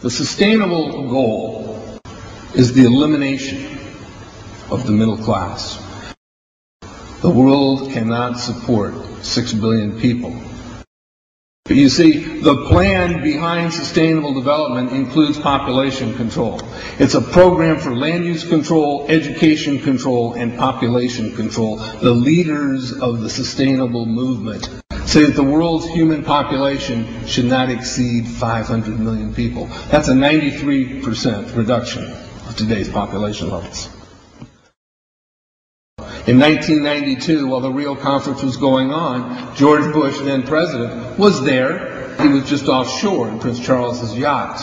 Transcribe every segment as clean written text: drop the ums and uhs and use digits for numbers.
The sustainable goal is the elimination of the middle class. The world cannot support 6 billion people. But you see, the plan behind sustainable development includes population control. It's a program for land use control, education control, and population control. The leaders of the sustainable movement say that the world's human population should not exceed 500 million people. That's a 93% reduction of today's population levels. In 1992, while the Rio Conference was going on, George Bush, then president, was there. He was just offshore in Prince Charles's yacht,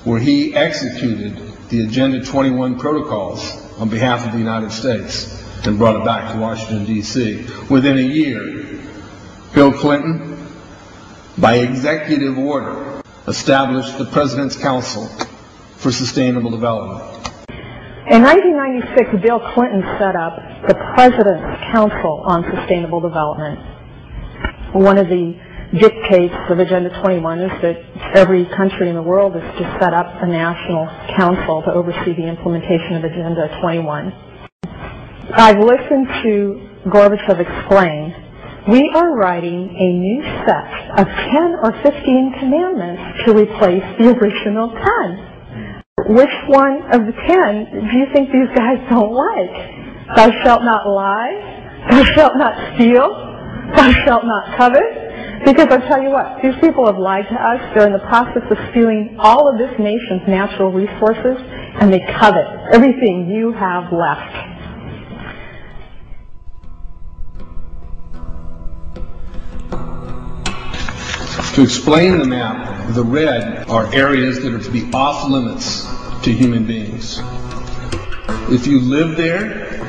where he executed the Agenda 21 protocols on behalf of the United States and brought it back to Washington, D.C. Within a year, Bill Clinton, by executive order, established the President's Council for Sustainable Development. In 1996, Bill Clinton set up the President's Council on Sustainable Development. One of the dictates of Agenda 21 is that every country in the world is to set up a national council to oversee the implementation of Agenda 21. I've listened to Gorbachev explain, we are writing a new set of 10 or 15 commandments to replace the original 10. Which one of the 10 do you think these guys don't like? Thou shalt not lie, thou shalt not steal, thou shalt not covet. Because I'll tell you what, these people have lied to us. They're in the process of stealing all of this nation's natural resources, and they covet everything you have left. To explain the map, the red are areas that are to be off limits to human beings. If you live there,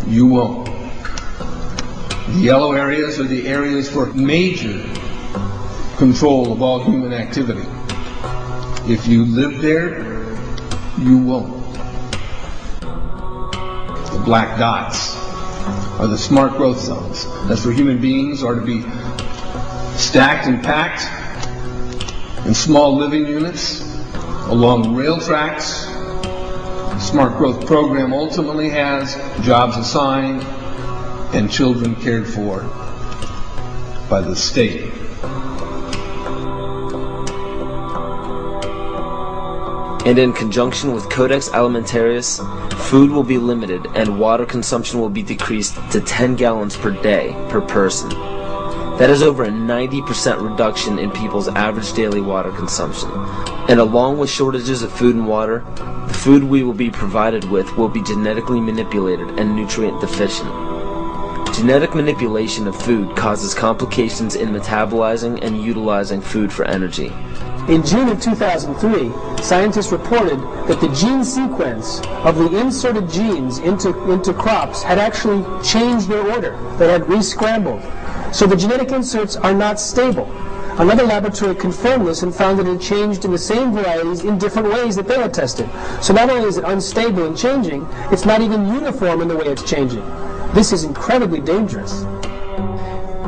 you won't. The yellow areas are the areas for major control of all human activity. If you live there, you won't. The black dots are the smart growth zones. That's where human beings are to be stacked and packed in small living units along rail tracks. The Smart Growth Program ultimately has jobs assigned and children cared for by the state. And in conjunction with Codex Alimentarius, food will be limited and water consumption will be decreased to 10 gallons per day per person. That is over a 90% reduction in people's average daily water consumption. And along with shortages of food and water, the food we will be provided with will be genetically manipulated and nutrient deficient. Genetic manipulation of food causes complications in metabolizing and utilizing food for energy. In June of 2003, scientists reported that the gene sequence of the inserted genes into crops had actually changed their order. They had re-scrambled. So the genetic inserts are not stable. Another laboratory confirmed this and found that it changed in the same varieties in different ways that they had tested. So not only is it unstable and changing, it's not even uniform in the way it's changing. This is incredibly dangerous.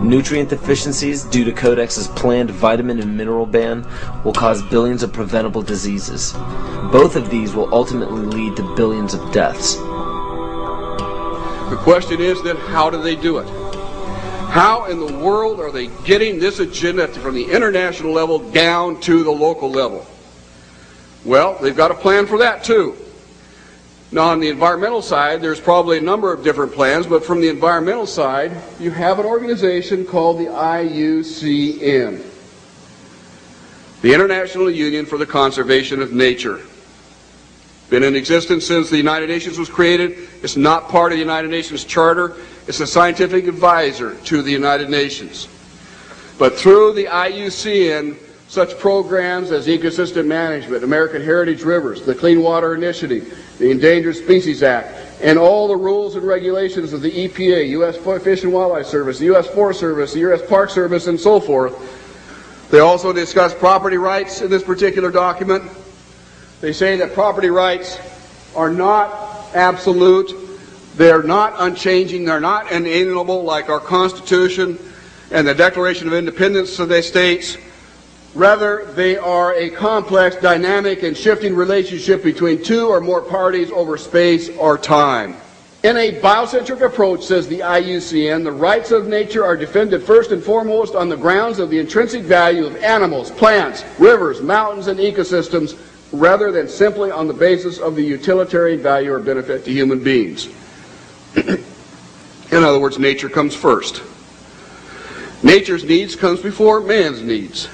Nutrient deficiencies due to Codex's planned vitamin and mineral ban will cause billions of preventable diseases. Both of these will ultimately lead to billions of deaths. The question is then, how do they do it? How in the world are they getting this agenda from the international level down to the local level? Well, they've got a plan for that too. Now, on the environmental side, there's probably a number of different plans, but from the environmental side, you have an organization called the IUCN, the International Union for the Conservation of Nature. Been in existence since the United Nations was created. It's not part of the United Nations Charter. It's a scientific advisor to the United Nations. But through the IUCN, such programs as ecosystem management, American Heritage Rivers, the Clean Water Initiative, the Endangered Species Act, and all the rules and regulations of the EPA, U.S. Fish and Wildlife Service, the U.S. Forest Service, the U.S. Park Service, and so forth. They also discuss property rights in this particular document. They say that property rights are not absolute, they're not unchanging, they're not inalienable like our Constitution and the Declaration of Independence of the states. Rather, they are a complex, dynamic, and shifting relationship between two or more parties over space or time. In a biocentric approach, says the IUCN, the rights of nature are defended first and foremost on the grounds of the intrinsic value of animals, plants, rivers, mountains, and ecosystems, rather than simply on the basis of the utilitarian value or benefit to human beings. In other words, nature comes first. Nature's needs comes before man's needs.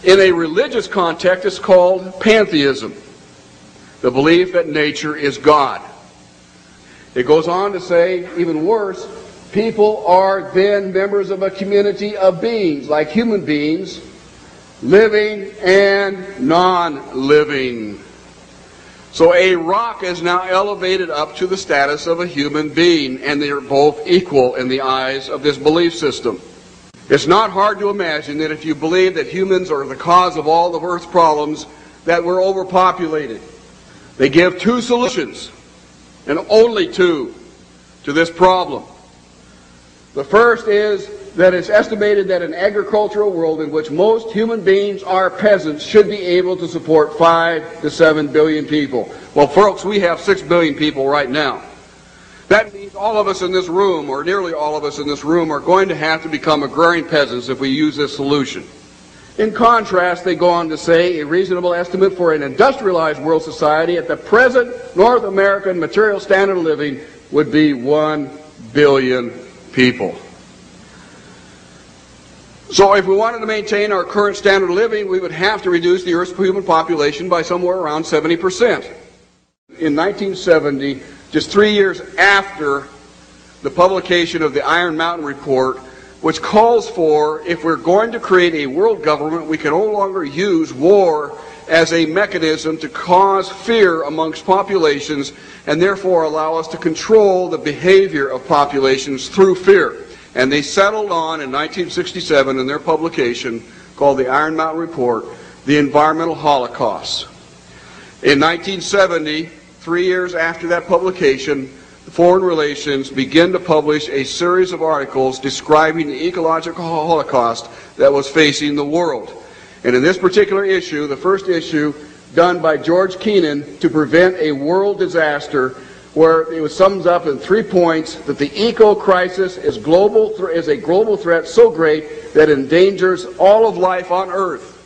In a religious context, it's called pantheism, the belief that nature is God. It goes on to say, even worse, people are then members of a community of beings, like human beings, living and non-living. So a rock is now elevated up to the status of a human being, and they are both equal in the eyes of this belief system. It's not hard to imagine that if you believe that humans are the cause of all of Earth's problems, that we're overpopulated. They give two solutions, and only two, to this problem. The first is that it's estimated that an agricultural world in which most human beings are peasants should be able to support 5 to 7 billion people. Well, folks, we have 6 billion people right now. That means all of us in this room, or nearly all of us in this room, are going to have to become agrarian peasants if we use this solution. In contrast, they go on to say a reasonable estimate for an industrialized world society at the present North American material standard of living would be 1 billion people. So if we wanted to maintain our current standard of living, we would have to reduce the Earth's human population by somewhere around 70%. In 1970, just 3 years after the publication of the Iron Mountain Report, which calls for, if we're going to create a world government, we can no longer use war as a mechanism to cause fear amongst populations and therefore allow us to control the behavior of populations through fear. And they settled on, in 1967, in their publication called the Iron Mountain Report, the environmental holocaust. In 1970, 3 years after that publication, Foreign Relations began to publish a series of articles describing the ecological holocaust that was facing the world. And in this particular issue, the first issue done by George Kennan to prevent a world disaster, where it sums up in 3 points that the eco-crisis is a global threat so great that it endangers all of life on Earth.